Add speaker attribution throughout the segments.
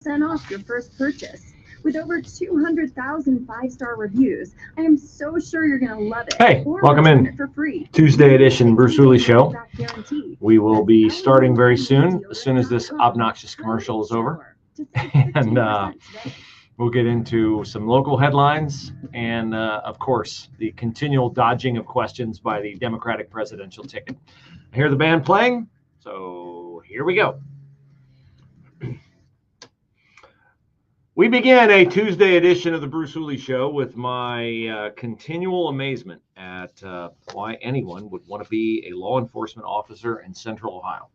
Speaker 1: off your first purchase. With over 200,000 five-star reviews, I am so sure you're going to love it.
Speaker 2: Hey, welcome in.
Speaker 1: For free.
Speaker 2: Tuesday edition, Bruce Hooley Show. We will be starting very soon as this obnoxious commercial is over. And we'll get into some local headlines and, of course, the continual dodging of questions by the Democratic presidential ticket. I hear the band playing, so here we go. We began a Tuesday edition of the Bruce Hooley Show with my continual amazement at why anyone would want to be a law enforcement officer in Central Ohio.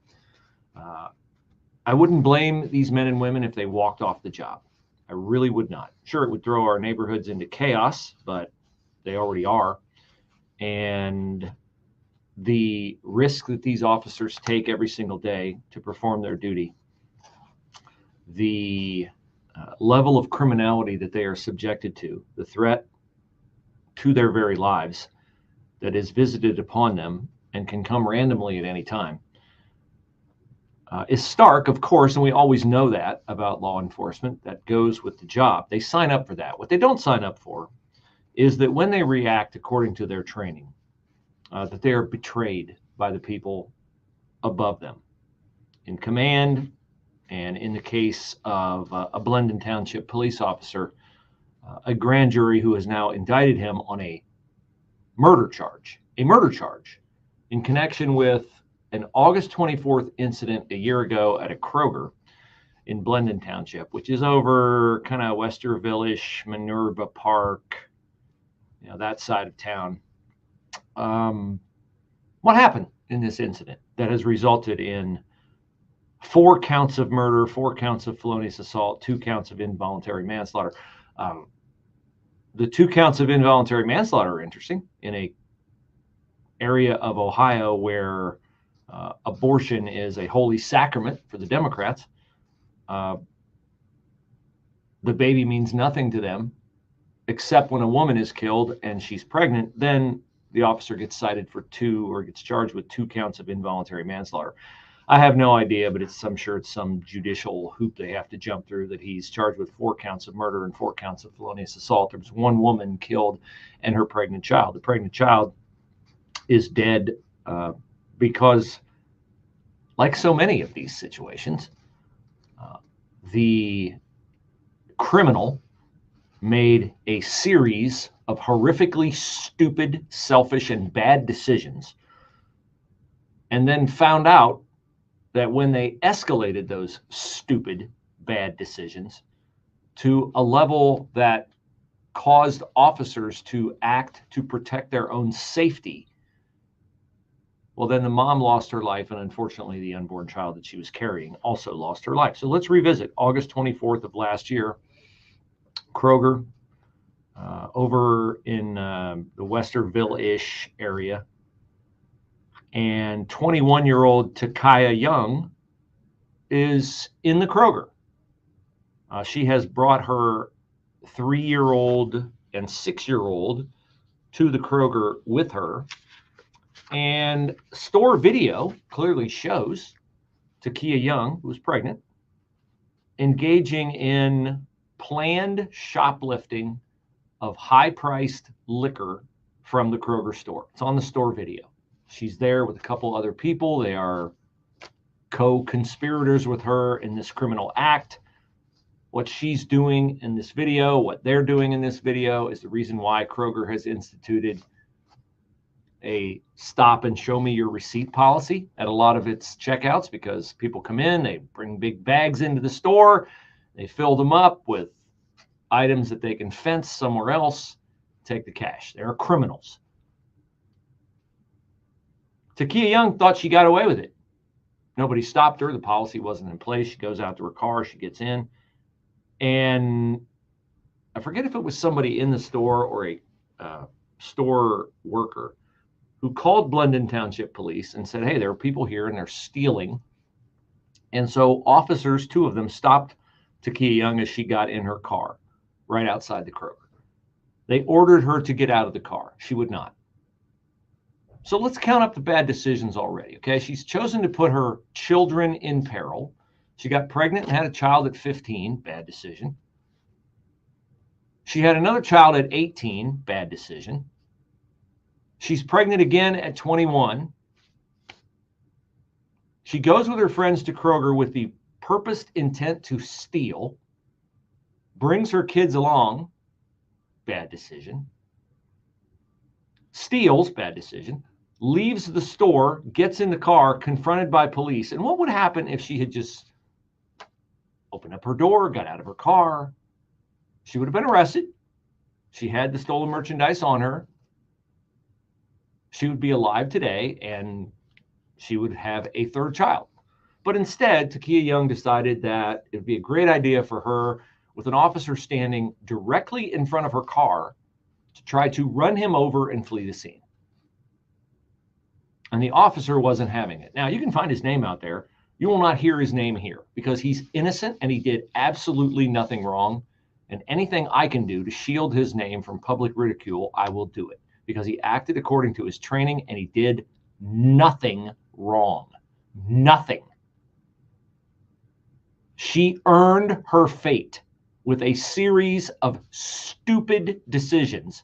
Speaker 2: I wouldn't blame these men and women if they walked off the job. I really would not. Sure, it would throw our neighborhoods into chaos, but they already are. And the risk that these officers take every single day to perform their duty, the level of criminality that they are subjected to, the threat to their very lives that is visited upon them and can come randomly at any time, is stark, of course, and we always know that about law enforcement. That goes with the job. They sign up for that. What they don't sign up for is that when they react according to their training, that they are betrayed by the people above them in command. And in the case of a Blendon Township police officer, a grand jury who has now indicted him on a murder charge in connection with an August 24th incident a year ago at a Kroger in Blendon Township, which is over kind of Westerville-ish, Minerva Park, that side of town. What happened in this incident that has resulted in 4 counts of murder, 4 counts of felonious assault, 2 counts of involuntary manslaughter? The 2 counts of involuntary manslaughter are interesting in a area of Ohio where abortion is a holy sacrament for the Democrats. The baby means nothing to them, except when a woman is killed and she's pregnant. Then the officer gets cited for 2 or gets charged with 2 counts of involuntary manslaughter. I have no idea, but I'm sure it's some judicial hoop they have to jump through that he's charged with 4 counts of murder and 4 counts of felonious assault. There was 1 woman killed and her pregnant child. The pregnant child is dead because, like so many of these situations, the criminal made a series of horrifically stupid, selfish, and bad decisions, and then found out that when they escalated those stupid, bad decisions to a level that caused officers to act to protect their own safety, well, then the mom lost her life, and unfortunately, the unborn child that she was carrying also lost her life. So let's revisit August 24th of last year, Kroger, over in the Westerville-ish area. And 21-year-old Takaya Young is in the Kroger. She has brought her 3-year-old and 6-year-old to the Kroger with her. And store video clearly shows Takaya Young, who was pregnant, engaging in planned shoplifting of high-priced liquor from the Kroger store. It's on the store video. She's there with a couple other people. They are co-conspirators with her in this criminal act. What she's doing in this video, what they're doing in this video, is the reason why Kroger has instituted a stop and show me your receipt policy at a lot of its checkouts, because people come in, they bring big bags into the store, they fill them up with items that they can fence somewhere else, take the cash. They're criminals. Takaya Young thought she got away with it. Nobody stopped her. The policy wasn't in place. She goes out to her car. She gets in. And I forget if it was somebody in the store or a store worker who called Blendon Township Police and said, hey, there are people here and they're stealing. And so officers, 2 of them, stopped Takaya Young as she got in her car right outside the Kroger. They ordered her to get out of the car. She would not. So let's count up the bad decisions already, okay? She's chosen to put her children in peril. She got pregnant and had a child at 15, bad decision. She had another child at 18, bad decision. She's pregnant again at 21. She goes with her friends to Kroger with the purposed intent to steal, brings her kids along, bad decision. Steals, bad decision. Leaves the store, gets in the car, confronted by police. And what would happen if she had just opened up her door, got out of her car? She would have been arrested. She had the stolen merchandise on her. She would be alive today, and she would have a third child. But instead, Takia Young decided that it would be a great idea for her, with an officer standing directly in front of her car, to try to run him over and flee the scene. And the officer wasn't having it. Now, you can find his name out there. You will not hear his name here because he's innocent and he did absolutely nothing wrong. And anything I can do to shield his name from public ridicule, I will do it, because he acted according to his training and he did nothing wrong. Nothing. She earned her fate with a series of stupid decisions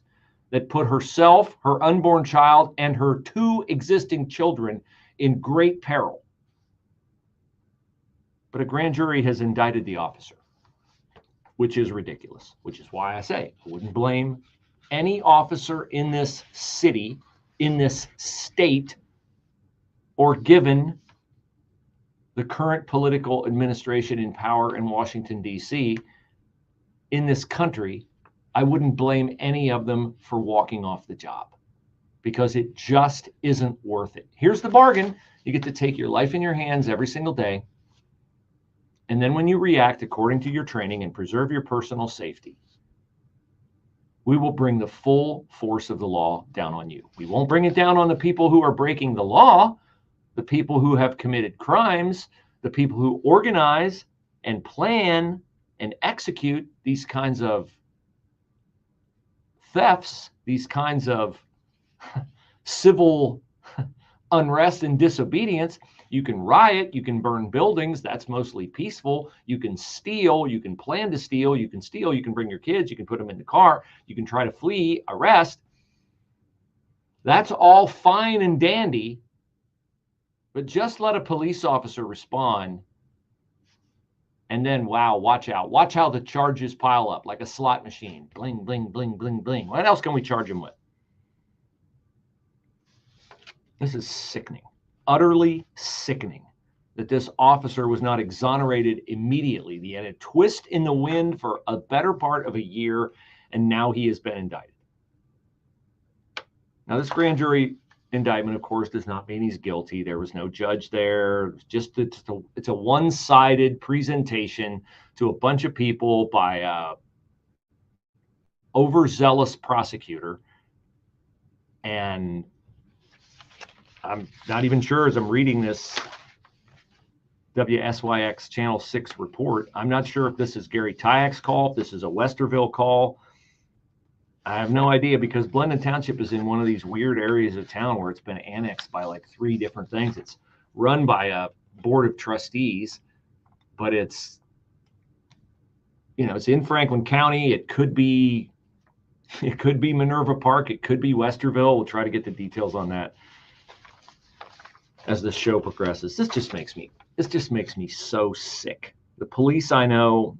Speaker 2: that put herself, her unborn child, and her 2 existing children in great peril. But a grand jury has indicted the officer, which is ridiculous, which is why I say I wouldn't blame any officer in this city, in this state, or given the current political administration in power in Washington, D.C., in this country. I wouldn't blame any of them for walking off the job, because it just isn't worth it. Here's the bargain. You get to take your life in your hands every single day. And then when you react according to your training and preserve your personal safety, we will bring the full force of the law down on you. We won't bring it down on the people who are breaking the law, the people who have committed crimes, the people who organize and plan and execute these kinds of thefts, these kinds of civil unrest and disobedience. You can riot, you can burn buildings, that's mostly peaceful. You can steal, you can plan to steal, you can bring your kids, you can put them in the car, you can try to flee, arrest. That's all fine and dandy, but just let a police officer respond. And then, wow, watch out. Watch how the charges pile up like a slot machine. Bling, bling, bling, bling, bling. What else can we charge him with? This is sickening, utterly sickening that this officer was not exonerated immediately. He had a twist in the wind for a better part of a year, and now he has been indicted. Now, this grand jury indictment, of course, does not mean he's guilty. There was no judge there. It's a one-sided presentation to a bunch of people by a overzealous prosecutor. And I'm not even sure, as I'm reading this WSYX Channel 6 report, I'm not sure if this is Gary Tyak's call, if this is a Westerville call. I have no idea, because Blendon Township is in one of these weird areas of town where it's been annexed by like 3 different things. It's run by a board of trustees, but it's, you know, it's in Franklin County. It could be Minerva Park. It could be Westerville. We'll try to get the details on that as the show progresses. This just makes me so sick. The police, I know,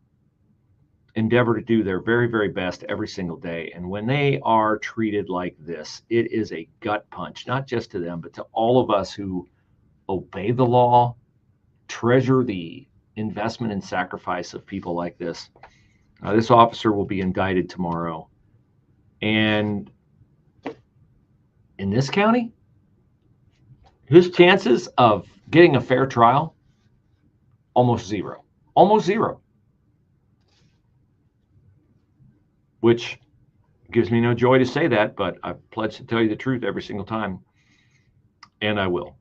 Speaker 2: endeavor to do their very, very best every single day. And when they are treated like this, it is a gut punch, not just to them, but to all of us who obey the law, treasure the investment and sacrifice of people like this. This officer will be indicted tomorrow. And in this county, his chances of getting a fair trial, almost zero. Almost zero. Which gives me no joy to say that, but I pledge to tell you the truth every single time, and I will.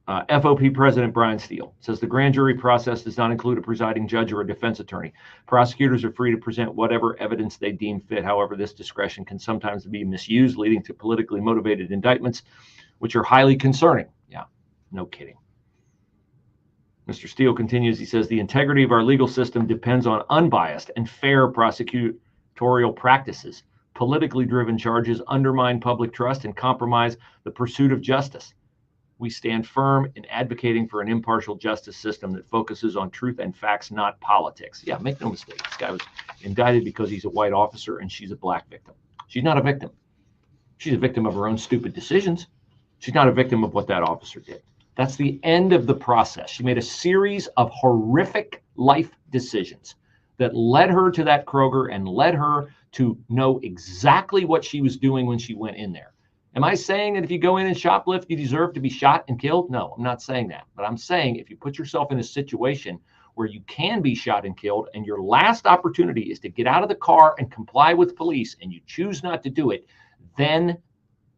Speaker 2: FOP President Brian Steele says the grand jury process does not include a presiding judge or a defense attorney. Prosecutors are free to present whatever evidence they deem fit. However, this discretion can sometimes be misused, leading to politically motivated indictments, which are highly concerning. Yeah, no kidding. Mr. Steele continues, he says, the integrity of our legal system depends on unbiased and fair prosecutorial practices. Politically driven charges undermine public trust and compromise the pursuit of justice. We stand firm in advocating for an impartial justice system that focuses on truth and facts, not politics. Yeah, make no mistake. This guy was indicted because he's a white officer and she's a black victim. She's not a victim. She's a victim of her own stupid decisions. She's not a victim of what that officer did. That's the end of the process. She made a series of horrific life decisions that led her to that Kroger and led her to know exactly what she was doing when she went in there. Am I saying that if you go in and shoplift, you deserve to be shot and killed? No, I'm not saying that. But I'm saying if you put yourself in a situation where you can be shot and killed and your last opportunity is to get out of the car and comply with police and you choose not to do it, then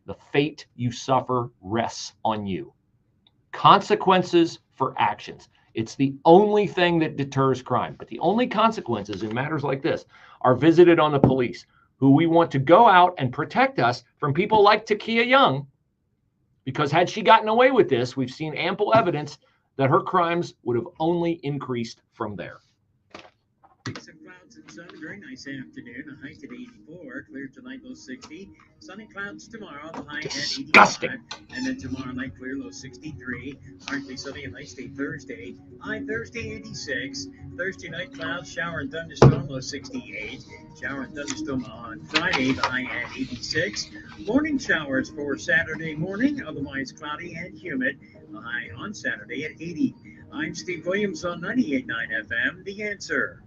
Speaker 2: the fate you suffer rests on you. Consequences for actions. It's the only thing that deters crime. But the only consequences in matters like this are visited on the police, who we want to go out and protect us from people like Takia Young, because had she gotten away with this, we've seen ample evidence that her crimes would have only increased from there.
Speaker 3: Some clouds and sun, very nice afternoon. A high today 84, clear tonight, low 60. Sunny clouds tomorrow, the high
Speaker 2: Disgusting.
Speaker 3: at 85. And then tomorrow night, clear, low 63. Partly sunny and nice day Thursday. High Thursday 86. Thursday night, clouds, shower and thunderstorm, low 68. Shower and thunderstorm on Friday, the high at 86. Morning showers for Saturday morning, otherwise cloudy and humid. The high on Saturday at 80. I'm Steve Williams on 98.9 FM, The Answer.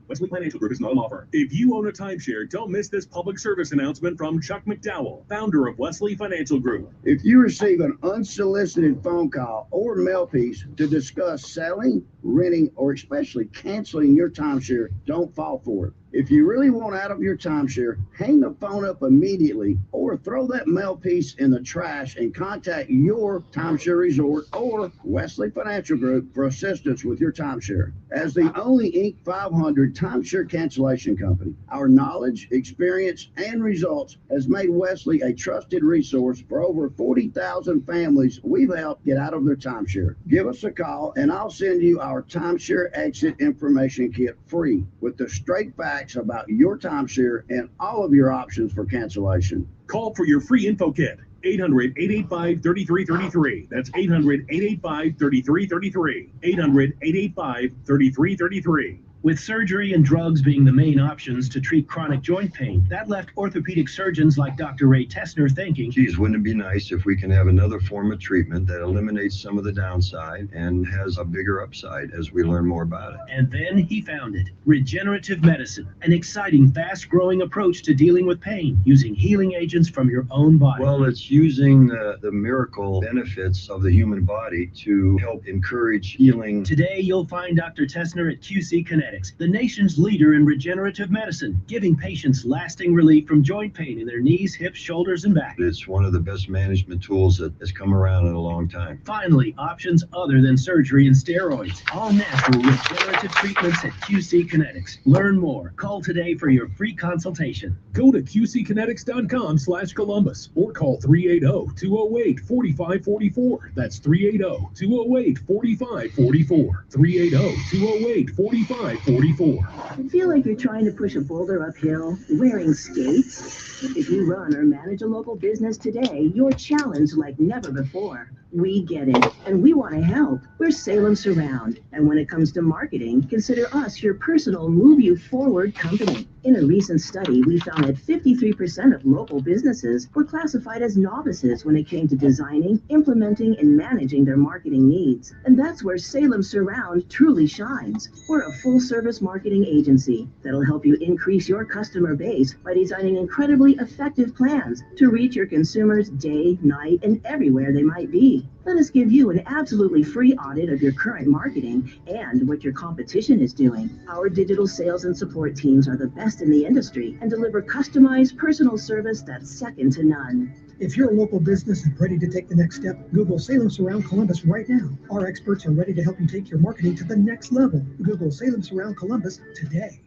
Speaker 4: Wesley Financial Group is not an offer. If you own a timeshare, don't miss this public service announcement from Chuck McDowell, founder of Wesley Financial Group.
Speaker 5: If you receive an unsolicited phone call or mail piece to discuss selling, renting, or especially canceling your timeshare, don't fall for it. If you really want out of your timeshare, hang the phone up immediately or throw that mail piece in the trash and contact your timeshare resort or Wesley Financial Group for assistance with your timeshare. As the only Inc. 500 timeshare cancellation company, our knowledge, experience, and results has made Wesley a trusted resource for over 40,000 families we've helped get out of their timeshare. Give us a call and I'll send you our timeshare exit information kit free with the straight facts about your timeshare and all of your options for cancellation.
Speaker 4: Call for your free info kit. 800-885-3333. That's 800-885-3333. 800-885-3333.
Speaker 6: With surgery and drugs being the main options to treat chronic joint pain, that left orthopedic surgeons like Dr. Ray Tessner thinking,
Speaker 7: geez, wouldn't it be nice if we can have another form of treatment that eliminates some of the downside and has a bigger upside as we learn more about it?
Speaker 6: And then he found it. Regenerative medicine, an exciting, fast-growing approach to dealing with pain using healing agents from your own body.
Speaker 7: Well, it's using the miracle benefits of the human body to help encourage healing.
Speaker 6: Today, you'll find Dr. Tessner at QC Kinetics, the nation's leader in regenerative medicine, giving patients lasting relief from joint pain in their knees, hips, shoulders, and back.
Speaker 7: It's one of the best management tools that has come around in a long time.
Speaker 6: Finally, options other than surgery and steroids. All natural regenerative treatments at QC Kinetics. Learn more. Call today for your free consultation.
Speaker 4: Go to qckinetics.com/Columbus or call 380-208-4544. That's 380-208-4544. 380-208-4544.
Speaker 8: You feel like you're trying to push a boulder uphill, wearing skates? If you run or manage a local business today, you're challenged like never before. We get it, and we want to help. We're Salem Surround, and when it comes to marketing, consider us your personal move you forward company. In a recent study, we found that 53% of local businesses were classified as novices when it came to designing, implementing, and managing their marketing needs. And that's where Salem Surround truly shines. We're a full-service marketing agency that'll help you increase your customer base by designing incredibly effective plans to reach your consumers day, night, and everywhere they might be. Let us give you an absolutely free audit of your current marketing and what your competition is doing. Our digital sales and support teams are the best in the industry and deliver customized personal service that's second to none.
Speaker 9: If you're a local business and ready to take the next step, Google Salem Surround Columbus right now. Our experts are ready to help you take your marketing to the next level. Google Salem Surround Columbus today.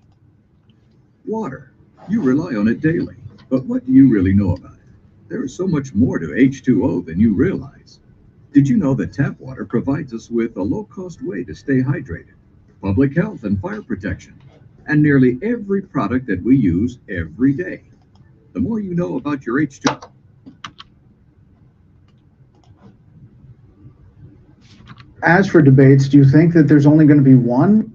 Speaker 10: Water. You rely on it daily. But what do you really know about it? There is so much more to H2O than you realize. Did you know that tap water provides us with a low-cost way to stay hydrated, public health and fire protection, and nearly every product that we use every day? The more you know about your H2O.
Speaker 11: As for debates, do you think that there's only going to be one?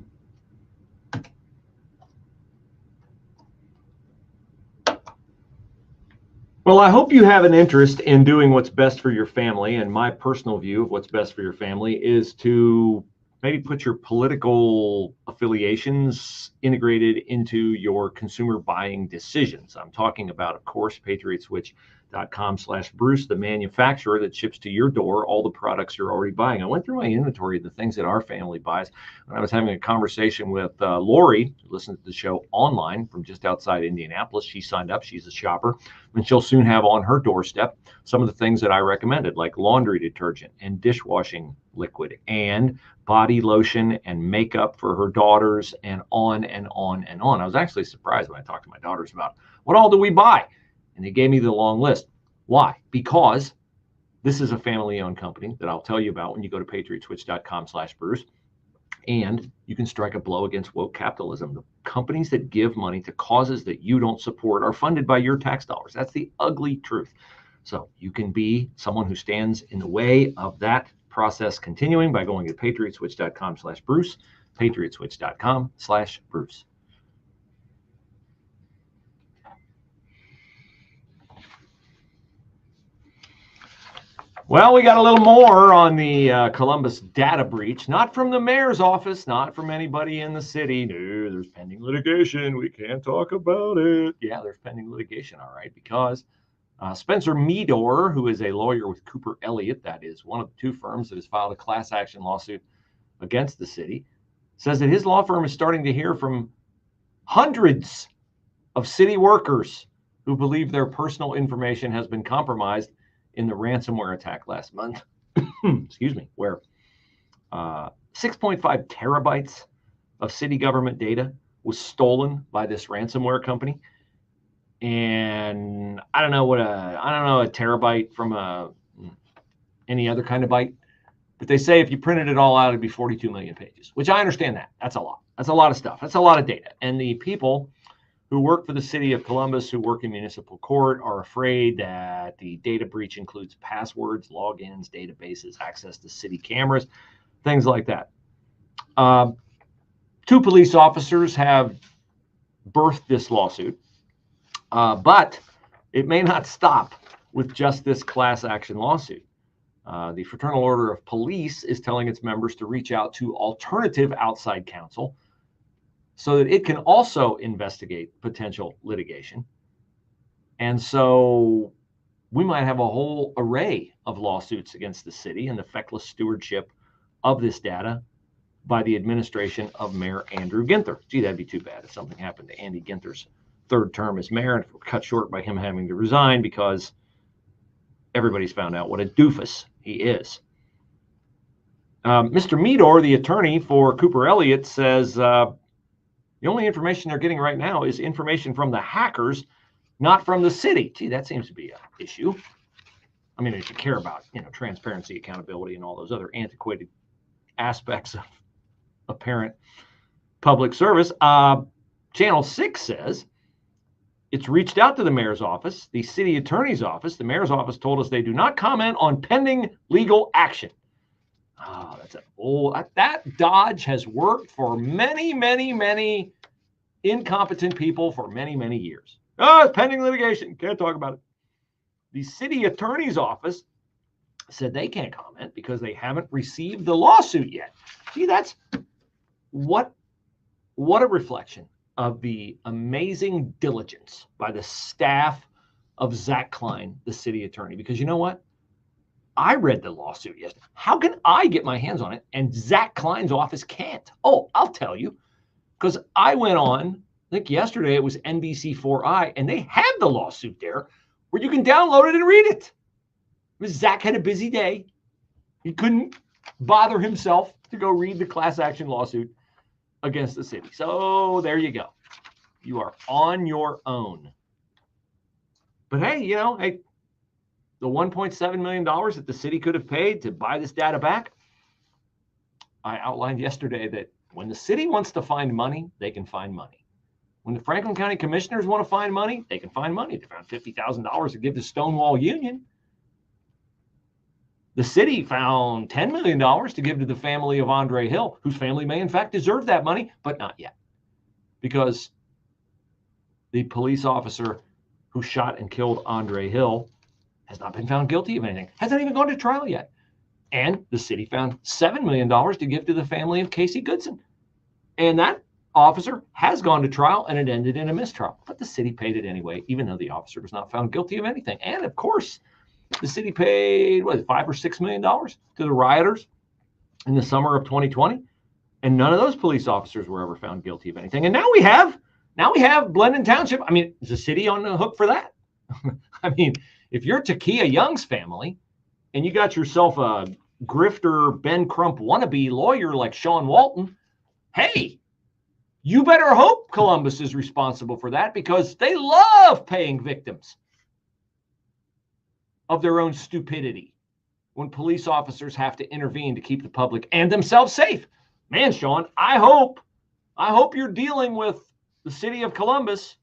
Speaker 2: Well, I hope you have an interest in doing what's best for your family. And my personal view of what's best for your family is to maybe put your political affiliations integrated into your consumer buying decisions. I'm talking about, of course, patriotswitch.com/Bruce, the manufacturer that ships to your door all the products you're already buying. I went through my inventory of the things that our family buys when I was having a conversation with Lori, who listens to the show online from just outside Indianapolis. She signed up. She's a shopper, and she'll soon have on her doorstep some of the things that I recommended, like laundry detergent and dishwashing liquid and body lotion and makeup for her daughters, and on and on and on. I was actually surprised when I talked to my daughters about what all do we buy, and they gave me the long list. Why? Because this is a family-owned company that I'll tell you about when you go to patriotswitch.com/Bruce, and you can strike a blow against woke capitalism. The companies that give money to causes that you don't support are funded by your tax dollars. That's the ugly truth. So you can be someone who stands in the way of that process continuing by going to patriotswitch.com/Bruce, patriotswitch.com/Bruce. Well, we got a little more on the Columbus data breach, not from the mayor's office, not from anybody in the city. No, there's pending litigation. We can't talk about it. Yeah, there's pending litigation, all right, because Spencer Meador, who is a lawyer with Cooper Elliott, that is one of the two firms that has filed a class action lawsuit against the city, says that his law firm is starting to hear from hundreds of city workers who believe their personal information has been compromised in the ransomware attack last month. Excuse me, where 6.5 terabytes of city government data was stolen by this ransomware company. And I don't know a terabyte from any other kind of byte, but they say if you printed it all out, it'd be 42 million pages, which I understand that. That's a lot. That's a lot of stuff. That's a lot of data. And the people who work for the city of Columbus, who work in municipal court, are afraid that the data breach includes passwords, logins, databases, access to city cameras, things like that. 2 police officers have birthed this lawsuit. But it may not stop with just this class action lawsuit. The Fraternal Order of Police is telling its members to reach out to alternative outside counsel so that it can also investigate potential litigation. And so we might have a whole array of lawsuits against the city and the feckless stewardship of this data by the administration of Mayor Andrew Ginther. Gee, that'd be too bad if something happened to Andy Ginther's third term as mayor, and cut short by him having to resign because everybody's found out what a doofus he is. Mr. Meador, the attorney for Cooper Elliott, says the only information they're getting right now is information from the hackers, not from the city. Gee, that seems to be an issue. I mean, if you care about, transparency, accountability, and all those other antiquated aspects of apparent public service. Channel 6 says it's reached out to the mayor's office, the city attorney's office. The mayor's office told us they do not comment on pending legal action. Oh, that's that dodge has worked for many, many, many incompetent people for many, many years. Oh, it's pending litigation. Can't talk about it. The city attorney's office said they can't comment because they haven't received the lawsuit yet. See, that's what a reflection of the amazing diligence by the staff of Zach Klein, the city attorney. Because you know what? I read the lawsuit yesterday. How can I get my hands on it and Zach Klein's office can't? Oh, I'll tell you. Because I went on, I think yesterday it was NBC4i, and they had the lawsuit there where you can download it and read it. Zach had a busy day. He couldn't bother himself to go read the class action lawsuit against the city. So there you go. You are on your own. But hey, the the $1.7 million that the city could have paid to buy this data back, I outlined yesterday that when the city wants to find money, they can find money. When the Franklin County Commissioners want to find money, they can find money. They found $50,000 to give to Stonewall Union. The city found $10 million to give to the family of Andre Hill, whose family may in fact deserve that money, but not yet. Because the police officer who shot and killed Andre Hill has not been found guilty of anything, hasn't even gone to trial yet. And the city found $7 million to give to the family of Casey Goodson. And that officer has gone to trial, and it ended in a mistrial. But the city paid it anyway, even though the officer was not found guilty of anything. And of course, the city paid, what, $5 or $6 million to the rioters in the summer of 2020. And none of those police officers were ever found guilty of anything. And now we have Blendon Township. I mean, is the city on the hook for that? I mean, if you're Takia Young's family and you got yourself a grifter Ben Crump wannabe lawyer like Sean Walton, hey, you better hope Columbus is responsible for that, because they love paying victims of their own stupidity when police officers have to intervene to keep the public and themselves safe. Man, Sean, I hope you're dealing with the city of Columbus,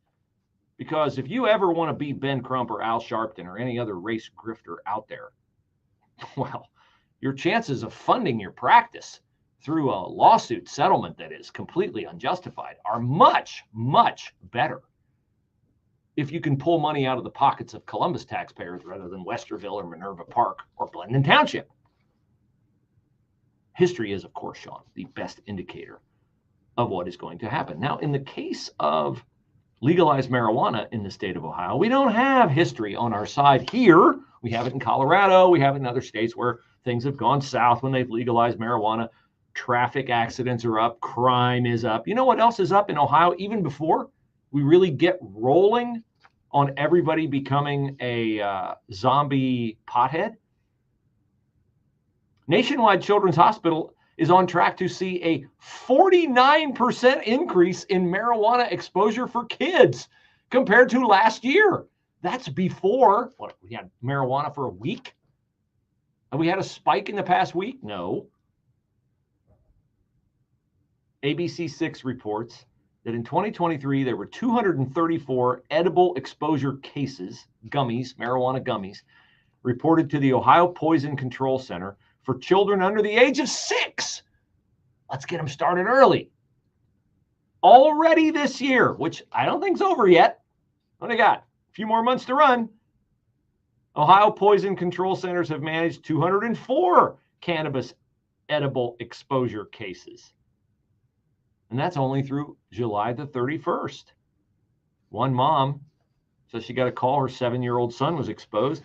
Speaker 2: because if you ever want to be Ben Crump or Al Sharpton or any other race grifter out there, well, your chances of funding your practice through a lawsuit settlement that is completely unjustified are much, much better if you can pull money out of the pockets of Columbus taxpayers rather than Westerville or Minerva Park or Blendon Township. History is, of course, Sean, the best indicator of what is going to happen. Now, in the case of legalized marijuana in the state of Ohio, we don't have history on our side here. We have it in Colorado. We have it in other states where things have gone south when they've legalized marijuana. Traffic accidents are up. Crime is up. You know what else is up in Ohio even before we really get rolling on everybody becoming a zombie pothead? Nationwide Children's Hospital is on track to see a 49% increase in marijuana exposure for kids compared to last year. That's before, what, we had marijuana for a week? And we had a spike in the past week? No. ABC6 reports that in 2023, there were 234 edible exposure cases, gummies, marijuana gummies, reported to the Ohio Poison Control Center for children under the age of 6. Let's get them started early. Already this year, which I don't think's over yet. What do they got? A few more months to run. Ohio Poison Control Centers have managed 204 cannabis edible exposure cases. And that's only through July the 31st. One mom says she got a call her 7-year-old son was exposed.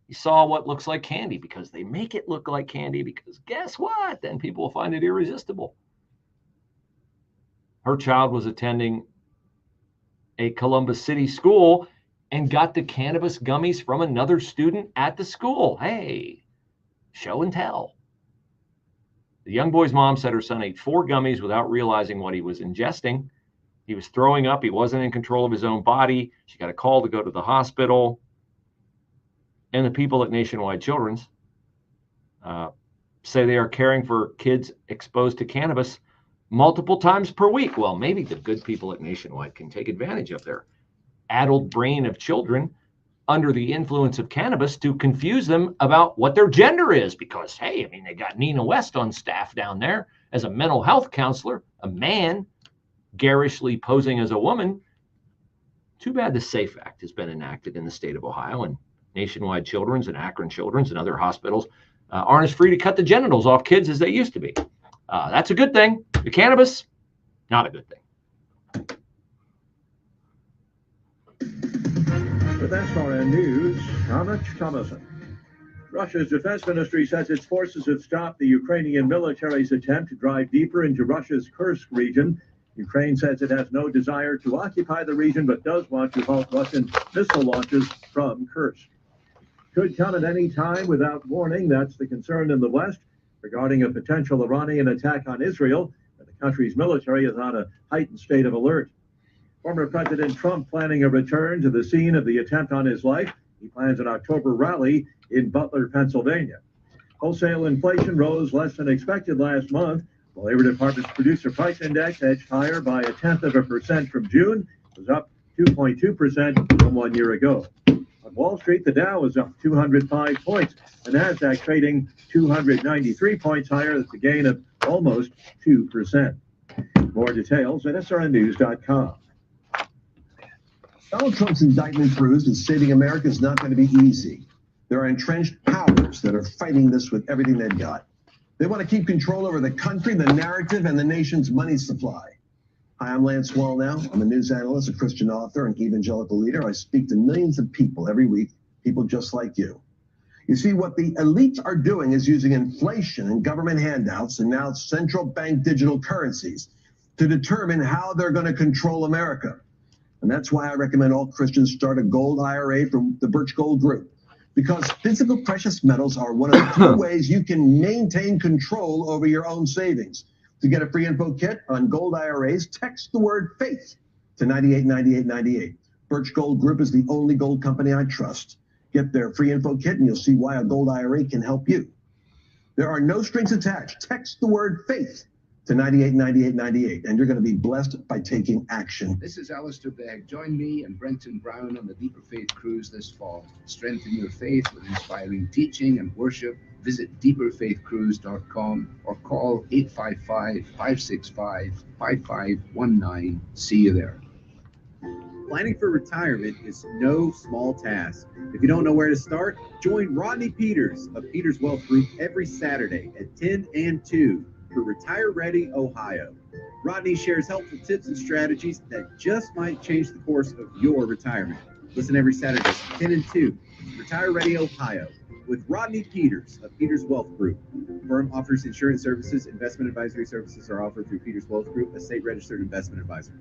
Speaker 2: He saw what looks like candy, because they make it look like candy, because guess what? Then people will find it irresistible. Her child was attending a Columbus City school and got the cannabis gummies from another student at the school. Hey, show and tell. The young boy's mom said her son ate 4 gummies without realizing what he was ingesting. He was throwing up. He wasn't in control of his own body. She got a call to go to the hospital. And the people at Nationwide Children's say they are caring for kids exposed to cannabis multiple times per week. Well, maybe the good people at Nationwide can take advantage of their addled brain of children under the influence of cannabis to confuse them about what their gender is. Because, hey, I mean, they got Nina West on staff down there as a mental health counselor, a man garishly posing as a woman. Too bad the SAFE Act has been enacted in the state of Ohio, and Nationwide Children's and Akron Children's and other hospitals aren't as free to cut the genitals off kids as they used to be. That's a good thing. The cannabis, not a good thing.
Speaker 10: With SRN News, Thomas Thomason. Russia's defense ministry says its forces have stopped the Ukrainian military's attempt to drive deeper into Russia's Kursk region. Ukraine says it has no desire to occupy the region, but does want to halt Russian missile launches from Kursk. Could come at any time without warning. That's the concern in the West regarding a potential Iranian attack on Israel, and the country's military is on a heightened state of alert. Former President Trump planning a return to the scene of the attempt on his life.
Speaker 12: He plans an October rally in Butler, Pennsylvania. Wholesale inflation rose less than expected last month. The Labor Department's Producer Price Index edged higher by 0.1% from June. It was up 2.2% from 1 year ago. On Wall Street, the Dow was up 205 points. The Nasdaq trading 293 points higher. That's a gain of almost 2%. More details at srnnews.com.
Speaker 13: Donald Trump's indictment proves that saving America is not going to be easy. There are entrenched powers that are fighting this with everything they've got. They want to keep control over the country, the narrative, and the nation's money supply. Hi, I'm Lance Wallnau. I'm a news analyst, a Christian author, and evangelical leader. I speak to millions of people every week, people just like you. You see, what the elites are doing is using inflation and government handouts and now central bank digital currencies to determine how they're going to control America. And that's why I recommend all Christians start a gold IRA from the Birch Gold Group. Because physical precious metals are one of the few ways you can maintain control over your own savings. To get a free info kit on gold IRAs, text the word faith to 989898. Birch Gold Group is the only gold company I trust. Get their free info kit and you'll see why a gold IRA can help you. There are no strings attached. Text the word faith to 989898 and you're going to be blessed by taking action.
Speaker 14: This is Alistair Begg. Join me and Brenton Brown on the Deeper Faith Cruise this fall. Strengthen your faith with inspiring teaching and worship. Visit deeperfaithcruise.com or call 855-565-5519. See you there.
Speaker 15: Planning for retirement is no small task. If you don't know where to start, join Rodney Peters of Peters Wealth Group every Saturday at 10 and 2 for Retire Ready Ohio. Rodney shares helpful tips and strategies that just might change the course of your retirement. Listen every Saturday, 10 and 2, Retire Ready Ohio, with Rodney Peters of Peters Wealth Group. The firm offers insurance services. Investment advisory services are offered through Peters Wealth Group, a state-registered investment advisor.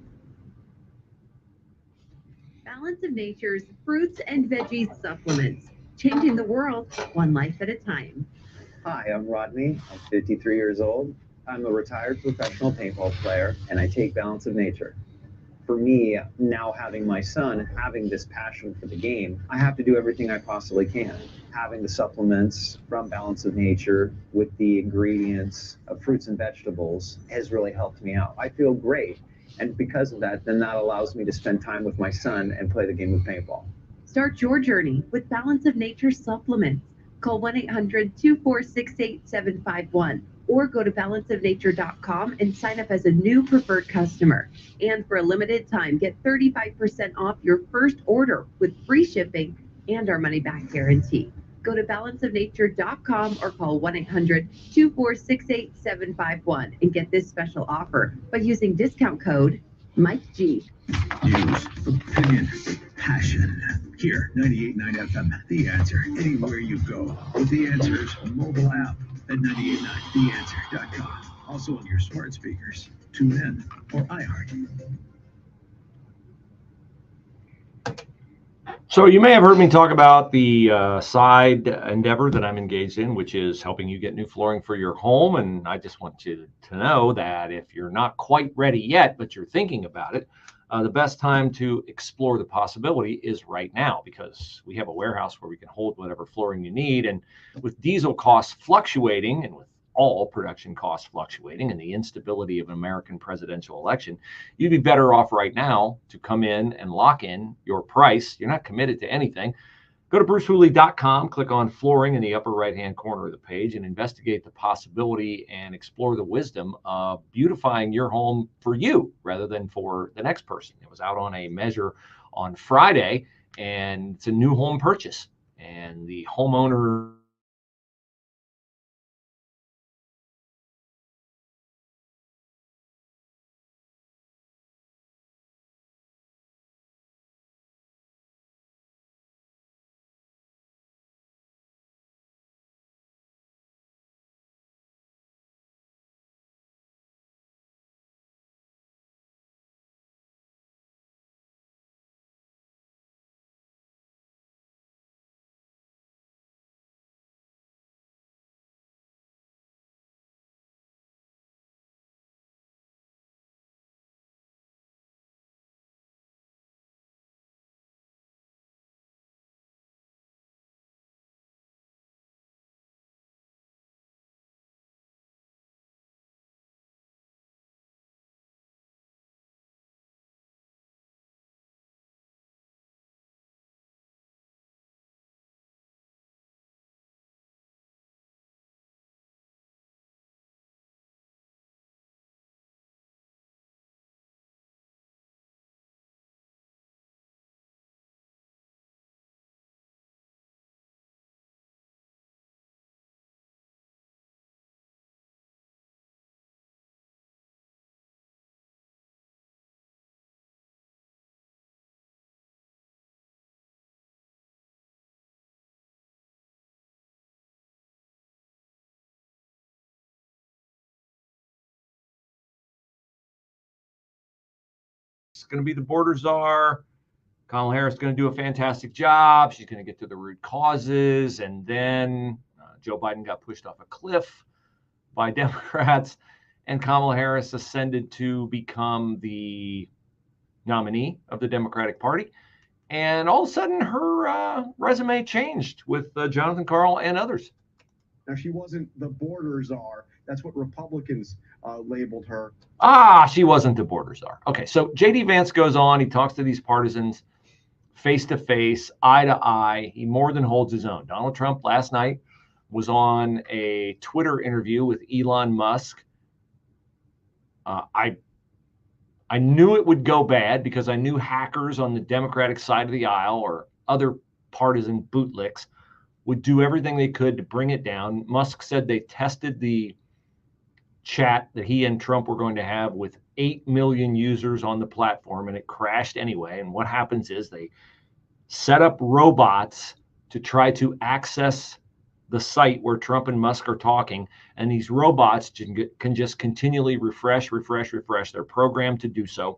Speaker 16: Balance of Nature's fruits and veggies supplements, changing the world one life at a time.
Speaker 17: Hi, I'm Rodney. I'm 53 years old. I'm a retired professional paintball player, and I take Balance of Nature. For me, now having my son, having this passion for the game, I have to do everything I possibly can. Having the supplements from Balance of Nature with the ingredients of fruits and vegetables has really helped me out. I feel great. And because of that, then that allows me to spend time with my son and play the game of paintball.
Speaker 16: Start your journey with Balance of Nature supplements. Call 1-800-246-8751 or go to balanceofnature.com and sign up as a new preferred customer. And for a limited time, get 35% off your first order with free shipping and our money-back guarantee. Go to balanceofnature.com or call 1-800-246-8751 and get this special offer by using discount code Mike G.
Speaker 18: News, opinion, passion. Here, 98.9 FM, The Answer, anywhere you go. With The Answer's mobile app at 98.9theanswer.com. Also on your smart speakers, TuneIn, or iHeart.
Speaker 2: So you may have heard me talk about the side endeavor that I'm engaged in, which is helping you get new flooring for your home. And I just want you to know that if you're not quite ready yet, but you're thinking about it, the best time to explore the possibility is right now, because we have a warehouse where we can hold whatever flooring you need. And with diesel costs fluctuating and with all production costs fluctuating and the instability of an American presidential election, you'd be better off right now to come in and lock in your price. You're not committed to anything. Go to brucehooley.com, click on flooring in the upper right-hand corner of the page, and investigate the possibility and explore the wisdom of beautifying your home for you rather than for the next person. It was out on a measure on Friday, and it's a new home purchase. And the homeowner is going to be the border czar. Kamala Harris is going to do a fantastic job. She's going to get to the root causes. And then Joe Biden got pushed off a cliff by Democrats, and Kamala Harris ascended to become the nominee of the Democratic Party. And all of a sudden, her resume changed with Jonathan Karl and others.
Speaker 19: Now, she wasn't the border czar. That's what Republicans labeled her.
Speaker 2: She wasn't the border czar. Okay, so J.D. Vance goes on. He talks to these partisans face to face, eye to eye. He more than holds his own. Donald Trump last night was on a Twitter interview with Elon Musk. I knew it would go bad because I knew hackers on the Democratic side of the aisle or other partisan bootlicks would do everything they could to bring it down. Musk said they tested the chat that he and Trump were going to have with 8 million users on the platform, and it crashed anyway. And what happens is they set up robots to try to access the site where Trump and Musk are talking, and these robots can just continually refresh. They're programmed to do so,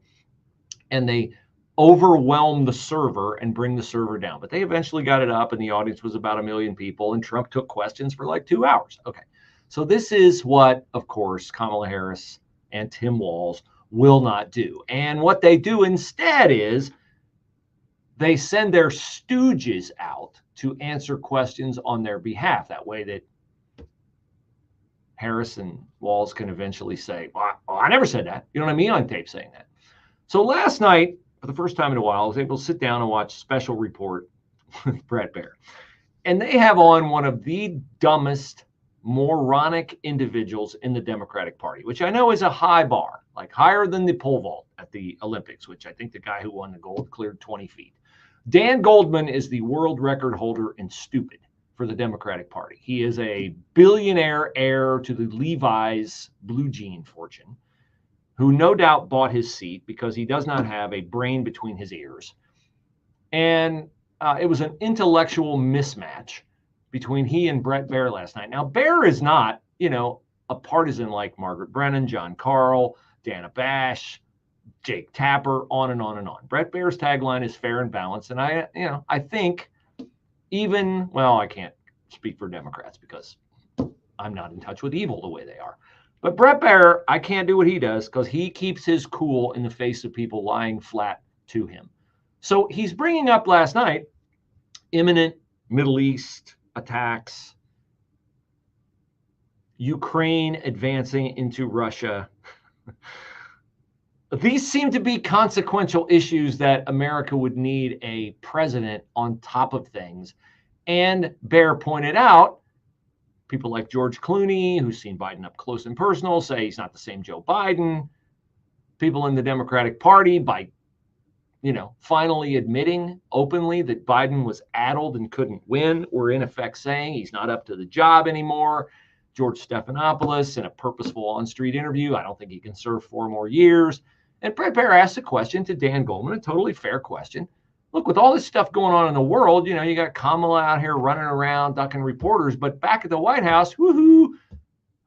Speaker 2: and they overwhelm the server and bring the server down. But they eventually got it up, and the audience was about 1 million people, and Trump took questions for like 2 hours. Okay, so this is what, of course, Kamala Harris and Tim Walz will not do. And what they do instead is they send their stooges out to answer questions on their behalf. That way that Harris and Walz can eventually say, well, I never said that. You don't have me on tape saying that. So last night, for the first time in a while, I was able to sit down and watch Special Report with Brett Baer. And they have on one of the dumbest, moronic individuals in the Democratic Party, which I know is a high bar, like higher than the pole vault at the Olympics, which I think the guy who won the gold cleared 20 feet. Dan Goldman is the world record holder in stupid for the Democratic Party. He is a billionaire heir to the Levi's blue jean fortune, who no doubt bought his seat because he does not have a brain between his ears. And it was an intellectual mismatch between he and Brett Baer last night. Now, Baer is not, a partisan like Margaret Brennan, John Karl, Dana Bash, Jake Tapper, on and on and on. Brett Baer's tagline is fair and balanced. And I think I can't speak for Democrats because I'm not in touch with evil the way they are. But Brett Baer, I can't do what he does because he keeps his cool in the face of people lying flat to him. So he's bringing up last night imminent Middle East attacks, Ukraine advancing into Russia. These seem to be consequential issues that America would need a president on top of things. And Baer pointed out, people like George Clooney, who's seen Biden up close and personal, say he's not the same Joe Biden. People in the Democratic Party, by finally admitting openly that Biden was addled and couldn't win, were in effect saying he's not up to the job anymore. George Stephanopoulos, in a purposeful on-street interview, I don't think he can serve 4 more years. And Brett Baer asked a question to Dan Goldman, a totally fair question. Look, with all this stuff going on in the world, you got Kamala out here running around, ducking reporters, but back at the White House, woohoo,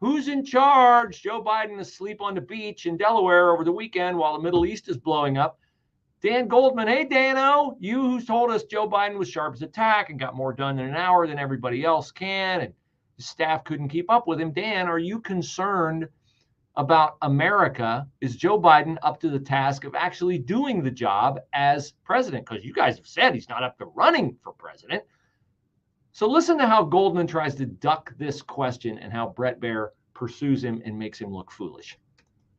Speaker 2: who's in charge? Joe Biden asleep on the beach in Delaware over the weekend while the Middle East is blowing up. Dan Goldman, hey, Dano, you who told us Joe Biden was sharp as a tack and got more done in an hour than everybody else can, and his staff couldn't keep up with him. Dan, are you concerned about America? Is Joe Biden up to the task of actually doing the job as president? Because you guys have said he's not up to running for president. So listen to how Goldman tries to duck this question and how Brett Baer pursues him and makes him look foolish.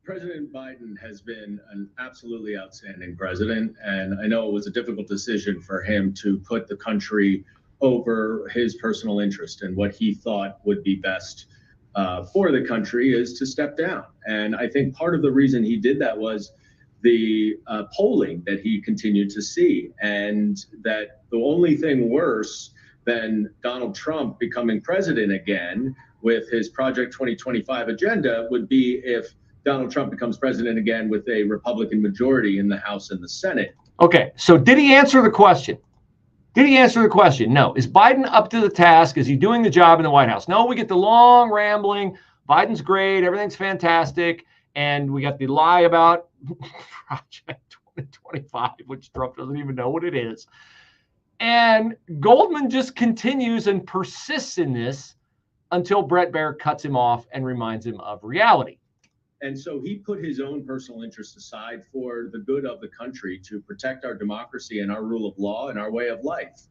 Speaker 20: President Biden has been an absolutely outstanding president, and I know it was a difficult decision for him to put the country over his personal interest and what he thought would be best for the country is to step down. And I think part of the reason he did that was the polling that he continued to see, and that the only thing worse than Donald Trump becoming president again with his Project 2025 agenda would be if Donald Trump becomes president again with a Republican majority in the House and the Senate.
Speaker 2: Okay, so did he answer the question? Did he answer the question? No. Is Biden up to the task? Is he doing the job in the White House? No, we get the long rambling. Biden's great. Everything's fantastic. And we got the lie about Project 2025, which Trump doesn't even know what it is. And Goldman just continues and persists in this until Bret Baier cuts him off and reminds him of reality.
Speaker 20: And so he put his own personal interests aside for the good of the country to protect our democracy and our rule of law and our way of life.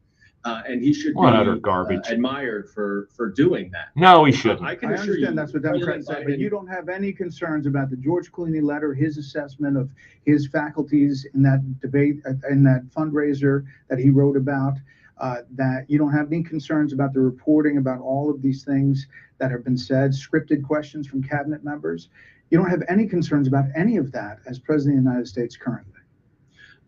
Speaker 20: And he should be admired for doing that.
Speaker 2: No, he shouldn't.
Speaker 11: I understand that's what Democrats say, but you don't have any concerns about the George Clooney letter, his assessment of his faculties in that debate, in that fundraiser that he wrote about, that you don't have any concerns about the reporting about all of these things that have been said, scripted questions from cabinet members. You don't have any concerns about any of that as President of the United States currently.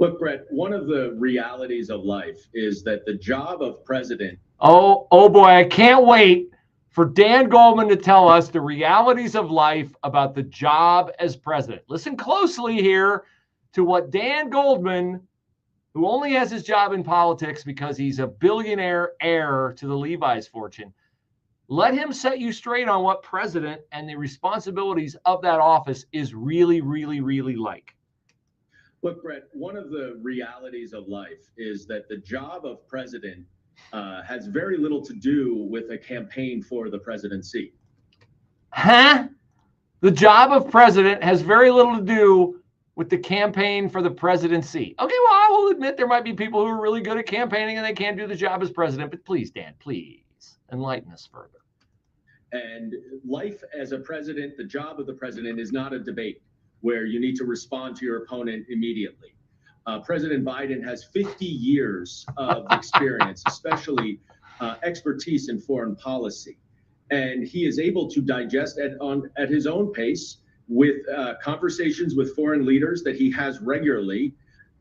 Speaker 20: Look, Brett, one of the realities of life is that the job of president.
Speaker 2: Oh boy, I can't wait for Dan Goldman to tell us the realities of life about the job as president. Listen closely here to what Dan Goldman, who only has his job in politics because he's a billionaire heir to the Levi's fortune, let him set you straight on what president and the responsibilities of that office is really, really, really like.
Speaker 20: Look, Brett, one of the realities of life is that the job of president has very little to do with a campaign for the presidency.
Speaker 2: Huh? The job of president has very little to do with the campaign for the presidency. Okay, well, I will admit there might be people who are really good at campaigning and they can't do the job as president, but please, Dan, please enlighten us further.
Speaker 20: And life as a president, the job of the president is not a debate where you need to respond to your opponent immediately. President Biden has 50 years of experience, especially expertise in foreign policy. And he is able to digest at his own pace with conversations with foreign leaders that he has regularly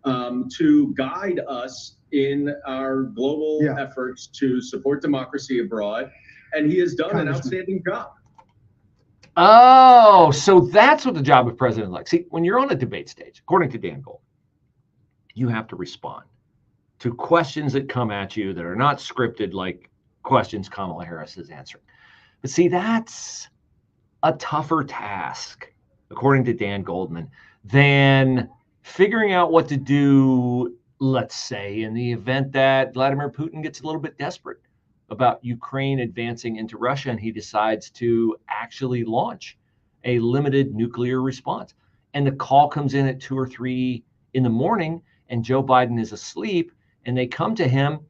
Speaker 20: to guide us in our global efforts to support democracy abroad. And he has done an outstanding job.
Speaker 2: Oh, so that's what the job of president is like. See, when you're on a debate stage, according to Dan Gold, you have to respond to questions that come at you that are not scripted like questions Kamala Harris is answering. But see, that's a tougher task, according to Dan Goldman, than figuring out what to do, let's say, in the event that Vladimir Putin gets a little bit desperate about Ukraine advancing into Russia and he decides to actually launch a limited nuclear response. And the call comes in at 2 or 3 in the morning and Joe Biden is asleep and they come to him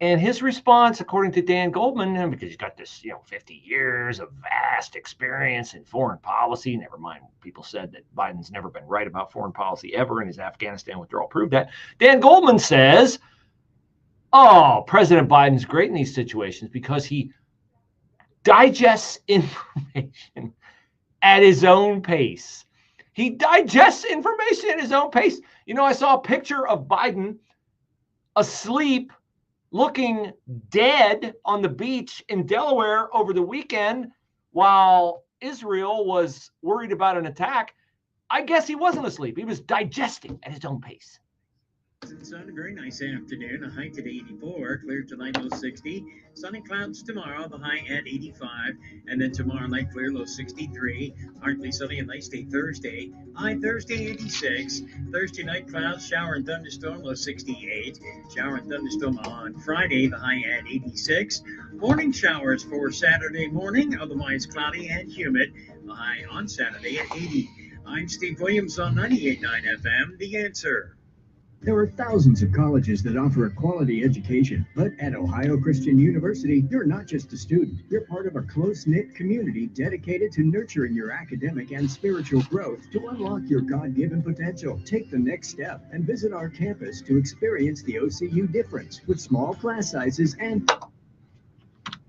Speaker 2: and his response, according to Dan Goldman, because he's got this, 50 years of vast experience in foreign policy, never mind people said that Biden's never been right about foreign policy ever and his Afghanistan withdrawal proved that. Dan Goldman says, oh, President Biden's great in these situations because he digests information at his own pace. He digests information at his own pace. I saw a picture of Biden asleep, looking dead on the beach in Delaware over the weekend while Israel was worried about an attack. I guess he wasn't asleep. He was digesting at his own pace.
Speaker 3: Sun, a very nice afternoon. A high today 84, clear tonight low 60. Sunny clouds tomorrow, the high at 85. And then tomorrow night clear low 63. Partly sunny and nice day Thursday. High Thursday 86. Thursday night clouds, shower and thunderstorm low 68. Shower and thunderstorm on Friday, the high at 86. Morning showers for Saturday morning, otherwise cloudy and humid. The high on Saturday at 80. I'm Steve Williams on 98.9 FM, The Answer.
Speaker 18: There are thousands of colleges that offer a quality education, but at Ohio Christian University, you're not just a student. You're part of a close-knit community dedicated to nurturing your academic and spiritual growth to unlock your God-given potential. Take the next step and visit our campus to experience the OCU difference with small class sizes and...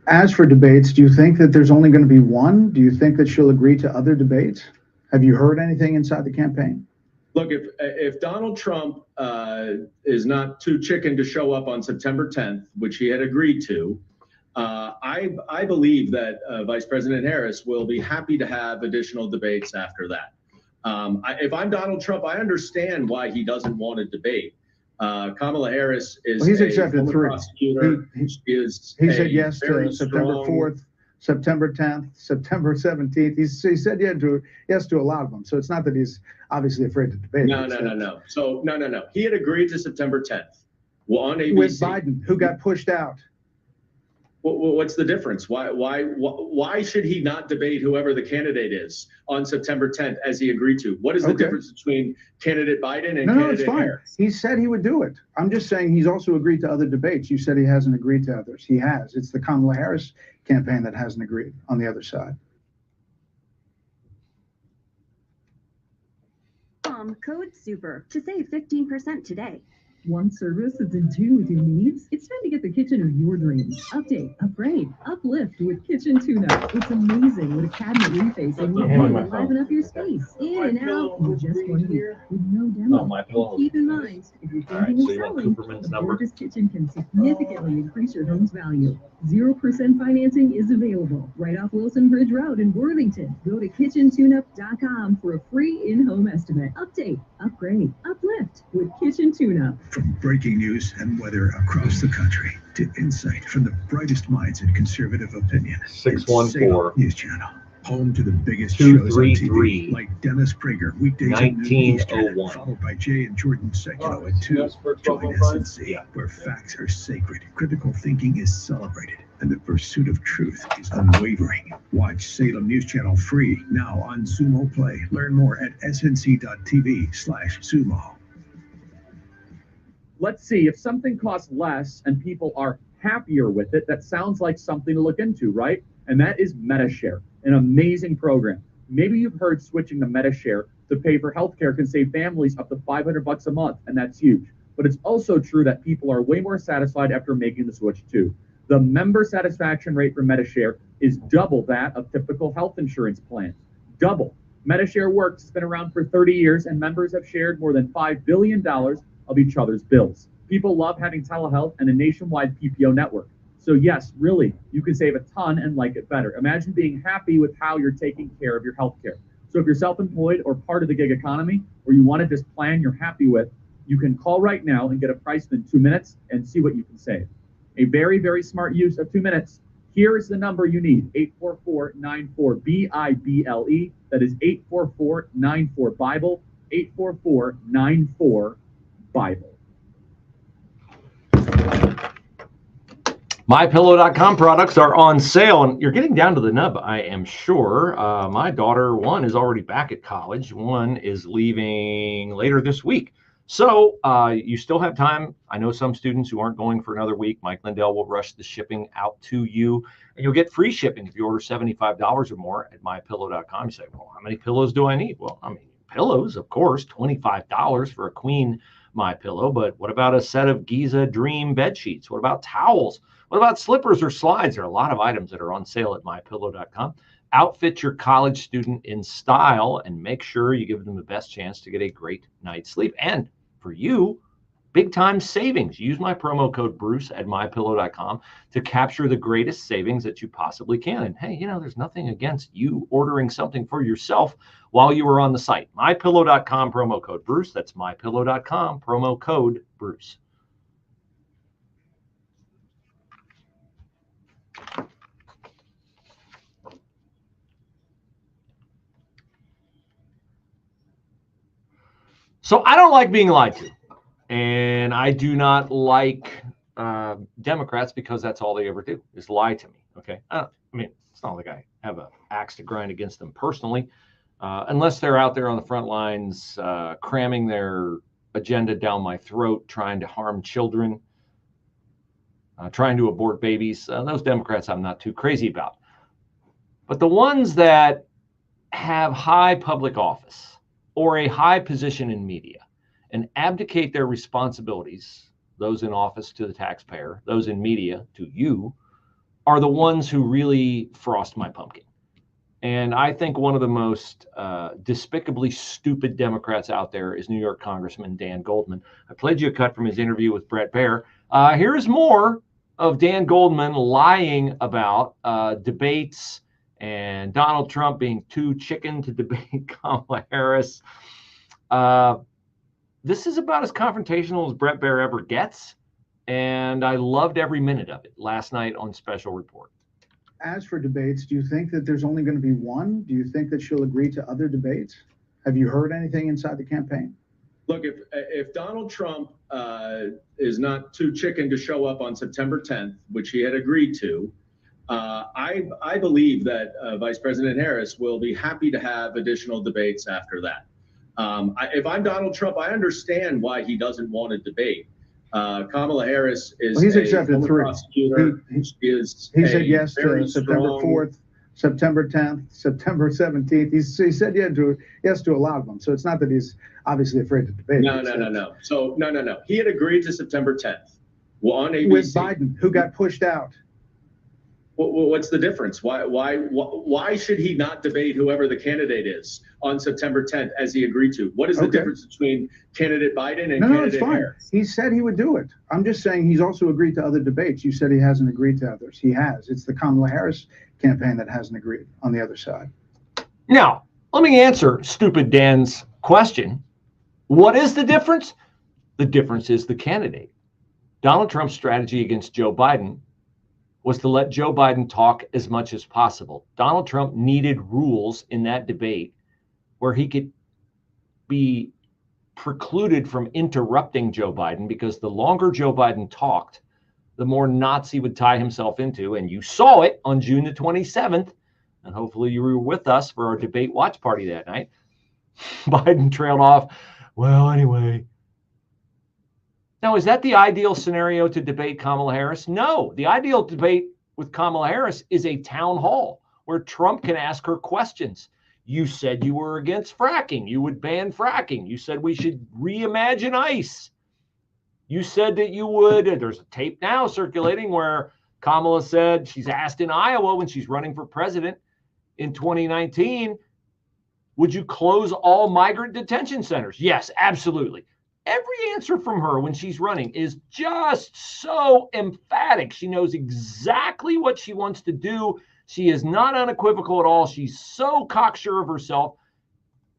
Speaker 11: As for debates, do you think that there's only going to be one? Do you think that she'll agree to other debates? Have you heard anything inside the campaign?
Speaker 20: Look, if Donald Trump is not too chicken to show up on September 10th, which he had agreed to, I believe that Vice President Harris will be happy to have additional debates after that. If I'm Donald Trump, I understand why he doesn't want to debate. Kamala Harris is
Speaker 11: he's accepted 3.
Speaker 20: Prosecutor.
Speaker 11: He said yes to September 4th September 10th, September 17th. He said yes to a lot of them. So it's not that he's obviously afraid to debate.
Speaker 20: No. So no. He had agreed to September 10th. Well, on ABC.
Speaker 11: With Biden, who got pushed out.
Speaker 20: What's the difference? Why should he not debate whoever the candidate is on September 10th as he agreed to? What is the difference between candidate Biden and candidate
Speaker 11: it's fine.
Speaker 20: Harris?
Speaker 11: He said he would do it. I'm just saying he's also agreed to other debates. You said he hasn't agreed to others. He has. It's the Kamala Harris campaign that hasn't agreed on the other side.
Speaker 1: Code SUPER to save 15% today.
Speaker 21: Want service that's in tune with your needs? It's time to get the kitchen of your dreams. Update, upgrade, uplift with Kitchen Tune-Up. It's amazing what a cabinet refacing will do to liven up your space. In and out in just 1 week with no demo. Keep in mind, if you're thinking of selling, the gorgeous kitchen can significantly increase your home's value. 0% financing is available right off Wilson Bridge Road in Worthington. Go to kitchentuneup.com for a free in-home estimate. Update, upgrade, uplift with Kitchen Tune-Up.
Speaker 18: From breaking news and weather across the country to insight from the brightest minds in conservative opinion.
Speaker 2: 614
Speaker 18: News Channel, home to the biggest shows on TV, like Dennis Prager, weekdays at noon Eastern, followed by Jay and Jordan Sekulow at 2. Join S&C, where facts are sacred, critical thinking is celebrated, and the pursuit of truth is unwavering. Watch Salem News Channel free now on Sumo Play. Learn more at snc.tv/sumo.
Speaker 22: Let's see, if something costs less and people are happier with it, that sounds like something to look into, right? And that is MetaShare, an amazing program. Maybe you've heard switching to MetaShare to pay for healthcare can save families up to $500 a month, and that's huge. But it's also true that people are way more satisfied after making the switch too. The member satisfaction rate for MetaShare is double that of typical health insurance plans. Double. MetaShare works. It's been around for 30 years, and members have shared more than $5 billion of each other's bills. People love having telehealth and a nationwide PPO network. So yes, really, you can save a ton and like it better. Imagine being happy with how you're taking care of your healthcare. So if you're self-employed or part of the gig economy, or you want to just plan you're happy with, you can call right now and get a price in 2 minutes and see what you can save. A very, very smart use of 2 minutes. Here is the number you need, 844-94-BIBLE. That is 844-94-BIBLE, 844-94-BIBLE.
Speaker 2: MyPillow.com products are on sale, and you're getting down to the nub, I am sure. My daughter, one, is already back at college. One is leaving later this week. So you still have time. I know some students who aren't going for another week. Mike Lindell will rush the shipping out to you, and you'll get free shipping if you order $75 or more at MyPillow.com. You say, well, how many pillows do I need? Well, I mean, pillows, of course, $25 for a queen MyPillow, but what about a set of Giza Dream bed sheets? What about towels? What about slippers or slides? There are a lot of items that are on sale at MyPillow.com. Outfit your college student in style and make sure you give them the best chance to get a great night's sleep. And for you, big time savings. Use my promo code Bruce at MyPillow.com to capture the greatest savings that you possibly can. And hey, you know, there's nothing against you ordering something for yourself while you were on the site. MyPillow.com, promo code Bruce. That's MyPillow.com, promo code Bruce. So I don't like being lied to, and I do not like Democrats because that's all they ever do is lie to me. Okay, I mean, it's not like I have an axe to grind against them personally, unless they're out there on the front lines cramming their agenda down my throat, trying to harm children, trying to abort babies. Those Democrats I'm not too crazy about, but the ones that have high public office or a high position in media and abdicate their responsibilities, those in office to the taxpayer, those in media to you, are the ones who really frost my pumpkin. And I think one of the most despicably stupid Democrats out there is New York Congressman Dan Goldman. I played you a cut from his interview with Bret Baier. Here's more of Dan Goldman lying about debates and Donald Trump being too chicken to debate Kamala Harris. This is about as confrontational as Bret Baier ever gets, and I loved every minute of it last night on Special Report.
Speaker 11: As for debates, do you think that there's only going to be one? Do you think that she'll agree to other debates? Have you heard anything inside the campaign?
Speaker 20: Look, if Donald Trump is not too chicken to show up on September 10th, which he had agreed to, I believe that Vice President Harris will be happy to have additional debates after that. If I'm Donald Trump, I understand why he doesn't want to debate. Kamala Harris is
Speaker 11: he's accepted three.
Speaker 20: Prosecutor.
Speaker 11: He said yes to September 4th, September 10th, September 17th. He said yes to a lot of them. So it's not that he's obviously afraid to debate.
Speaker 20: No. So no. He had agreed to September 10th. Well, on ABC.
Speaker 11: With Biden, who got pushed out.
Speaker 20: What's the difference? Why should he not debate whoever the candidate is on September 10th as he agreed to? What is the difference between candidate Biden and candidate Harris?
Speaker 11: He said he would do it. I'm just saying he's also agreed to other debates. You said he hasn't agreed to others. He has. It's the Kamala Harris campaign that hasn't agreed on the other side.
Speaker 2: Now, let me answer stupid Dan's question. What is the difference? The difference is the candidate. Donald Trump's strategy against Joe Biden was to let Joe Biden talk as much as possible. Donald Trump needed rules in that debate where he could be precluded from interrupting Joe Biden, because the longer Joe Biden talked, the more knots he would tie himself into. And you saw it on June the 27th, and hopefully you were with us for our debate watch party that night. Biden trailed off. Well, anyway. Now, is that the ideal scenario to debate Kamala Harris? No. The ideal debate with Kamala Harris is a town hall where Trump can ask her questions. You said you were against fracking. You would ban fracking. You said we should reimagine ICE. You said that you would. There's a tape now circulating where Kamala said, she's asked in Iowa when she's running for president in 2019, would you close all migrant detention centers? Yes, absolutely. Every answer from her when she's running is just so emphatic. She knows exactly what she wants to do. She is not unequivocal at all. She's so cocksure of herself.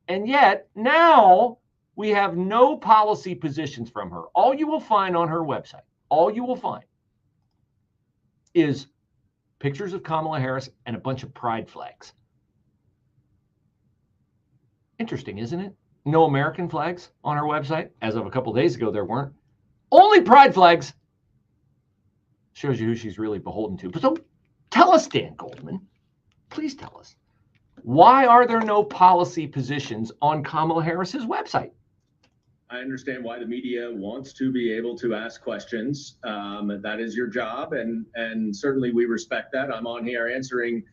Speaker 2: And yet now we have no policy positions from her. All you will find on her website, all you will find is pictures of Kamala Harris and a bunch of pride flags. Interesting, isn't it? No American flags on her website. As of a couple of days ago, there weren't. Only pride flags. Shows you who she's really beholden to. But so tell us, Dan Goldman, please tell us, why are there no policy positions on Kamala Harris's website?
Speaker 20: I understand why the media wants to be able to ask questions. That is your job, and certainly we respect that. I'm on here answering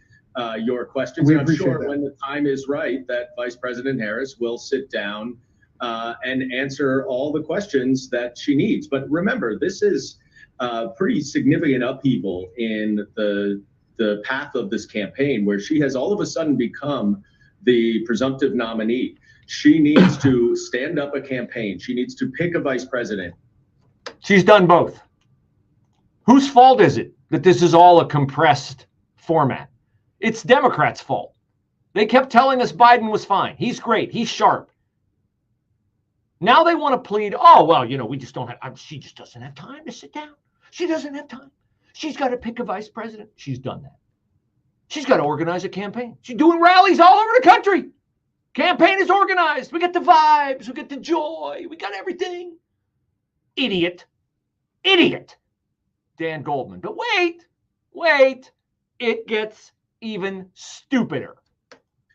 Speaker 20: your questions. And I'm sure when the time is right that Vice President Harris will sit down and answer all the questions that she needs. But remember, this is a pretty significant upheaval in the path of this campaign, where she has all of a sudden become the presumptive nominee. She needs to stand up a campaign. She needs to pick a vice president.
Speaker 2: She's done both. Whose fault is it that this is all a compressed format? It's Democrats' fault. They kept telling us Biden was fine. He's great. He's sharp. Now they want to plead, oh, well, we just don't have, she just doesn't have time to sit down. She doesn't have time. She's got to pick a vice president. She's done that. She's got to organize a campaign. She's doing rallies all over the country. Campaign is organized. We got the vibes. We got the joy. We got everything. Idiot. Dan Goldman. But wait. It gets even stupider.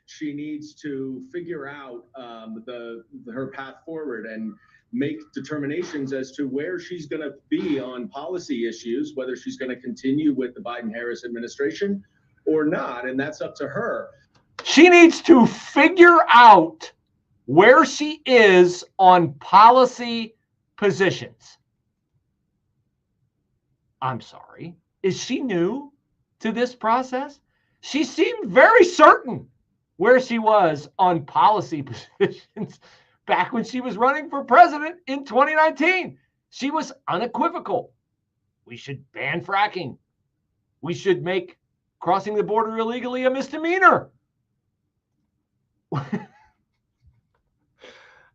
Speaker 20: She needs to figure out her path forward and make determinations as to where she's going to be on policy issues, whether she's going to continue with the Biden-Harris administration or not, and that's up to her.
Speaker 2: She needs to figure out where she is on policy positions. I'm sorry. Is she new to this process? She seemed very certain where she was on policy positions back when she was running for president in 2019. She was unequivocal. We should ban fracking. We should make crossing the border illegally a misdemeanor.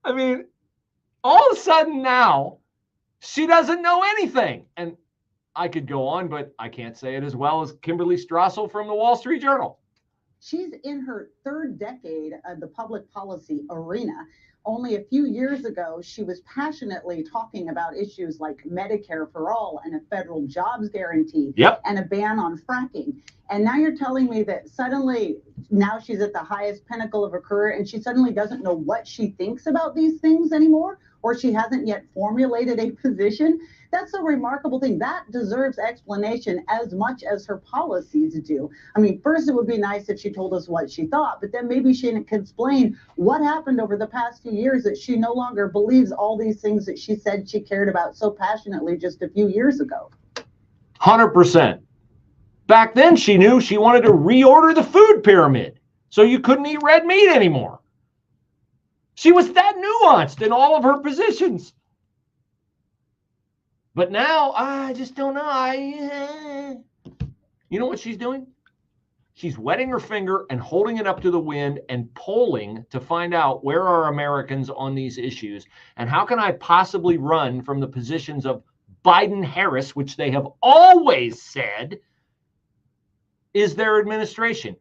Speaker 2: I mean, all of a sudden now, she doesn't know anything. And I could go on, but I can't say it as well as Kimberly Strassel from the Wall Street Journal.
Speaker 5: She's in her third decade of the public policy arena. Only a few years ago, she was passionately talking about issues like Medicare for all and a federal jobs guarantee and a ban on fracking. And now you're telling me that suddenly now she's at the highest pinnacle of her career and she suddenly doesn't know what she thinks about these things anymore, or she hasn't yet formulated a position. That's a remarkable thing. That deserves explanation as much as her policies do. I mean, first, it would be nice if she told us what she thought, but then maybe she could explain what happened over the past few years that she no longer believes all these things that she said she cared about so passionately just a few years ago.
Speaker 2: 100%. Back then, she knew she wanted to reorder the food pyramid so you couldn't eat red meat anymore. She was that nuanced in all of her positions. But now, I just don't know. You know what she's doing? She's wetting her finger and holding it up to the wind and polling to find out where are Americans on these issues and how can I possibly run from the positions of Biden-Harris, which they have always said is their administration.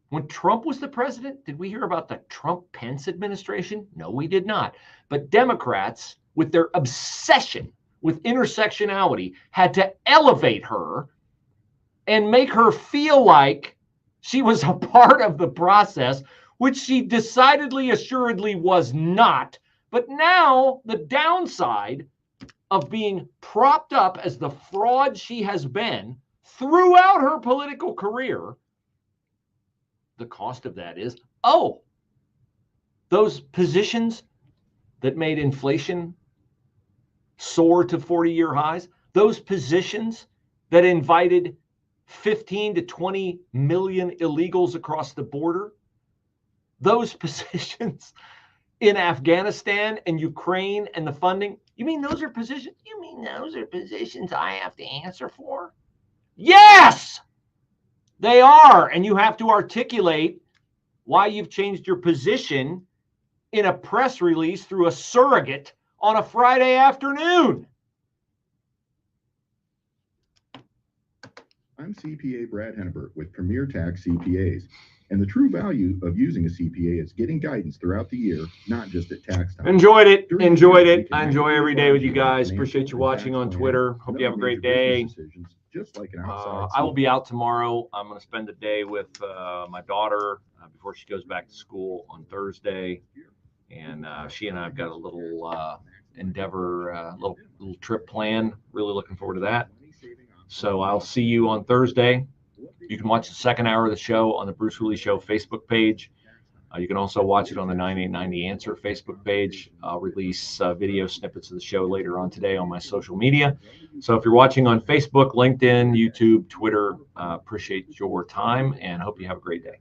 Speaker 2: When Trump was the president, did we hear about the Trump-Pence administration? No, we did not. But Democrats, with their obsession with intersectionality, had to elevate her and make her feel like she was a part of the process, which she decidedly, assuredly was not. But now the downside of being propped up as the fraud she has been throughout her political career, the cost of that is, those positions that made inflation soar to 40-year highs, those positions that invited 15 to 20 million illegals across the border, those positions in Afghanistan and Ukraine and the funding, you mean those are positions? You mean those are positions I have to answer for? Yes, they are. And you have to articulate why you've changed your position in a press release through a surrogate on a Friday afternoon.
Speaker 7: I'm CPA Brad Hennebert with Premier Tax CPAs. And the true value of using a CPA is getting guidance throughout the year, not just at tax time.
Speaker 2: Enjoyed it. I enjoy every day with you guys. Appreciate you watching on Twitter. Hope you have a great day.
Speaker 7: Just like an outside
Speaker 2: I will be out tomorrow. I'm going to spend the day with my daughter before she goes back to school on Thursday. And she and I have got a little endeavor, little trip planned. Really looking forward to that. So I'll see you on Thursday. You can watch the second hour of the show on the Bruce Hooley Show Facebook page. You can also watch it on the 9890 Answer Facebook page. I'll release video snippets of the show later on today on my social media. So if you're watching on Facebook, LinkedIn, YouTube, Twitter, appreciate your time and hope you have a great day.